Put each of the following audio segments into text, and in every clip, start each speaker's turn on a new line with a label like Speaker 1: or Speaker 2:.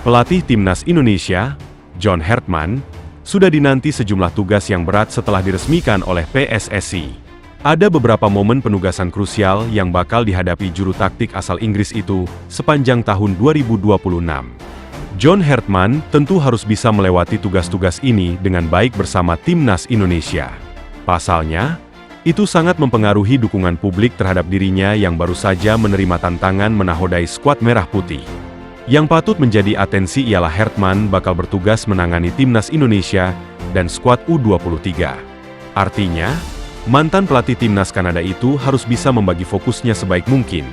Speaker 1: Pelatih Timnas Indonesia, John Hertman, sudah dinanti sejumlah tugas yang berat setelah diresmikan oleh PSSI. Ada beberapa momen penugasan krusial yang bakal dihadapi juru taktik asal Inggris itu sepanjang tahun 2026. John Hertman tentu harus bisa melewati tugas-tugas ini dengan baik bersama Timnas Indonesia. Pasalnya, itu sangat mempengaruhi dukungan publik terhadap dirinya yang baru saja menerima tantangan menahodai skuad merah putih. Yang patut menjadi atensi ialah Hertman bakal bertugas menangani Timnas Indonesia dan skuad U23. Artinya, mantan pelatih Timnas Kanada itu harus bisa membagi fokusnya sebaik mungkin.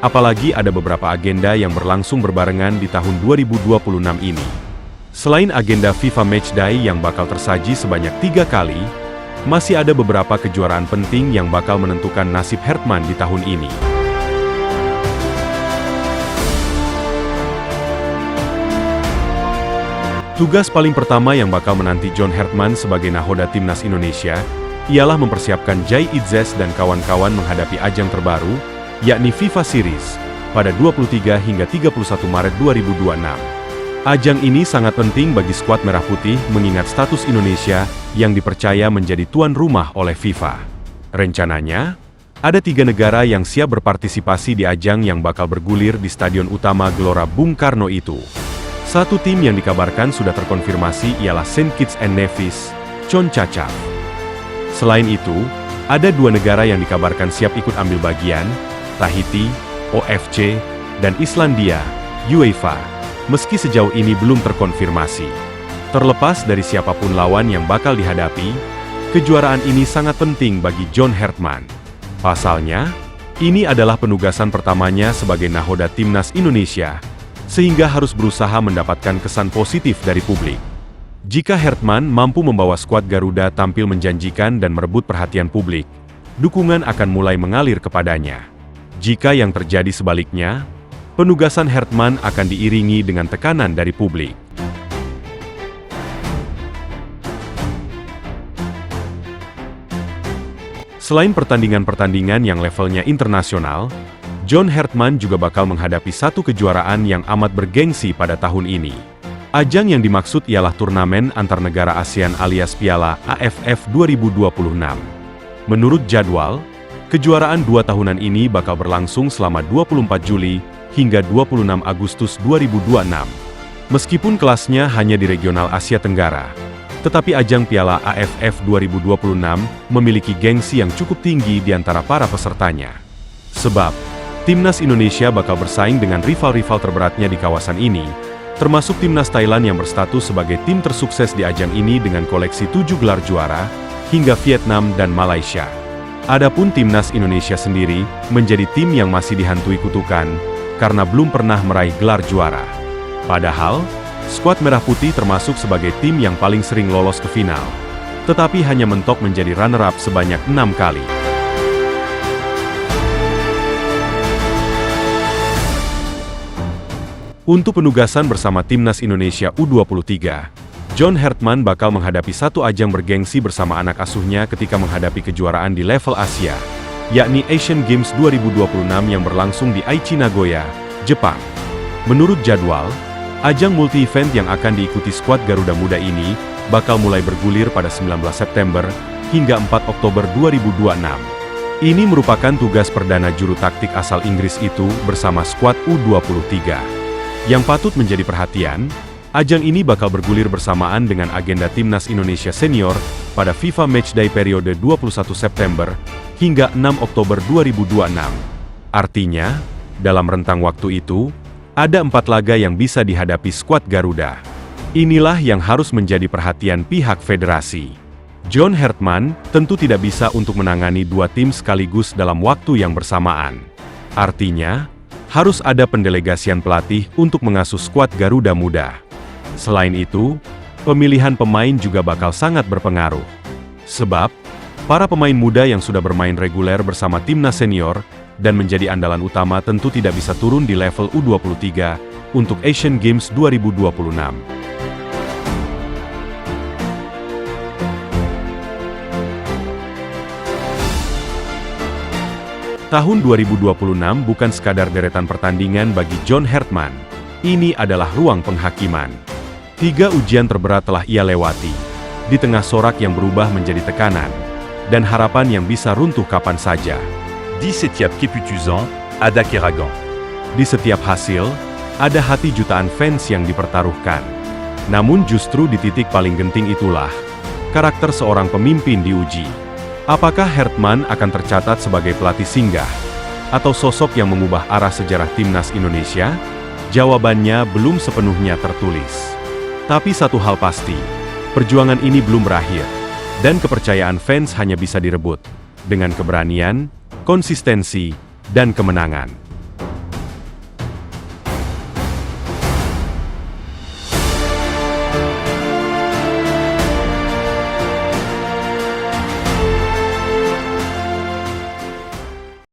Speaker 1: Apalagi ada beberapa agenda yang berlangsung berbarengan di tahun 2026 ini. Selain agenda FIFA Matchday yang bakal tersaji sebanyak 3 kali, masih ada beberapa kejuaraan penting yang bakal menentukan nasib Hertman di tahun ini. Tugas paling pertama yang bakal menanti John Hertman sebagai nahoda Timnas Indonesia ialah mempersiapkan Jai Itzes dan kawan-kawan menghadapi ajang terbaru, yakni FIFA Series, pada 23 hingga 31 Maret 2026. Ajang ini sangat penting bagi skuad Merah Putih mengingat status Indonesia yang dipercaya menjadi tuan rumah oleh FIFA. Rencananya, ada 3 negara yang siap berpartisipasi di ajang yang bakal bergulir di Stadion Utama Gelora Bung Karno itu. Satu tim yang dikabarkan sudah terkonfirmasi ialah Saint Kitts and Nevis, CONCACAF. Selain itu, ada 2 negara yang dikabarkan siap ikut ambil bagian, Tahiti, OFC, dan Islandia, UEFA, meski sejauh ini belum terkonfirmasi. Terlepas dari siapapun lawan yang bakal dihadapi, kejuaraan ini sangat penting bagi John Hertman. Pasalnya, ini adalah penugasan pertamanya sebagai nahoda Timnas Indonesia, sehingga harus berusaha mendapatkan kesan positif dari publik. Jika Hertman mampu membawa skuad Garuda tampil menjanjikan dan merebut perhatian publik, dukungan akan mulai mengalir kepadanya. Jika yang terjadi sebaliknya, penugasan Hertman akan diiringi dengan tekanan dari publik. Selain pertandingan-pertandingan yang levelnya internasional, John Hertman juga bakal menghadapi satu kejuaraan yang amat bergengsi pada tahun ini. Ajang yang dimaksud ialah turnamen antar negara ASEAN alias Piala AFF 2026. Menurut jadwal, kejuaraan 2 tahunan ini bakal berlangsung selama 24 Juli hingga 26 Agustus 2026. Meskipun kelasnya hanya di regional Asia Tenggara, tetapi ajang Piala AFF 2026 memiliki gengsi yang cukup tinggi di antara para pesertanya. Sebab, Timnas Indonesia bakal bersaing dengan rival-rival terberatnya di kawasan ini, termasuk Timnas Thailand yang berstatus sebagai tim tersukses di ajang ini dengan koleksi 7 gelar juara, hingga Vietnam dan Malaysia. Adapun Timnas Indonesia sendiri menjadi tim yang masih dihantui kutukan, karena belum pernah meraih gelar juara. Padahal, skuad Merah Putih termasuk sebagai tim yang paling sering lolos ke final, tetapi hanya mentok menjadi runner-up sebanyak 6 kali. Untuk penugasan bersama Timnas Indonesia U23, John Hertman bakal menghadapi satu ajang bergengsi bersama anak asuhnya ketika menghadapi kejuaraan di level Asia, yakni Asian Games 2026 yang berlangsung di Aichi, Nagoya, Jepang. Menurut jadwal, ajang multi-event yang akan diikuti skuad Garuda Muda ini bakal mulai bergulir pada 19 September hingga 4 Oktober 2026. Ini merupakan tugas perdana juru taktik asal Inggris itu bersama skuad U23. Yang patut menjadi perhatian, ajang ini bakal bergulir bersamaan dengan agenda Timnas Indonesia Senior pada FIFA Matchday periode 21 September hingga 6 Oktober 2026. Artinya, dalam rentang waktu itu, ada 4 laga yang bisa dihadapi skuad Garuda. Inilah yang harus menjadi perhatian pihak federasi. John Hertman tentu tidak bisa untuk menangani 2 tim sekaligus dalam waktu yang bersamaan. Artinya, harus ada pendelegasian pelatih untuk mengasuh skuad Garuda Muda. Selain itu, pemilihan pemain juga bakal sangat berpengaruh. Sebab, para pemain muda yang sudah bermain reguler bersama Timnas Senior dan menjadi andalan utama tentu tidak bisa turun di level U23 untuk Asian Games 2026. Tahun 2026 bukan sekadar deretan pertandingan bagi John Hertman, Ini adalah ruang penghakiman. 3 ujian terberat telah ia lewati, di tengah sorak yang berubah menjadi tekanan, dan harapan yang bisa runtuh kapan saja.
Speaker 2: 17e Keputuzan, Ada Keragan.
Speaker 1: Di setiap hasil, ada hati jutaan fans yang dipertaruhkan. Namun justru di titik paling genting itulah, karakter seorang pemimpin diuji. Apakah Hertman akan tercatat sebagai pelatih singgah, atau sosok yang mengubah arah sejarah timnas Indonesia? Jawabannya belum sepenuhnya tertulis. Tapi satu hal pasti, perjuangan ini belum berakhir, dan kepercayaan fans hanya bisa direbut dengan keberanian, konsistensi, dan kemenangan.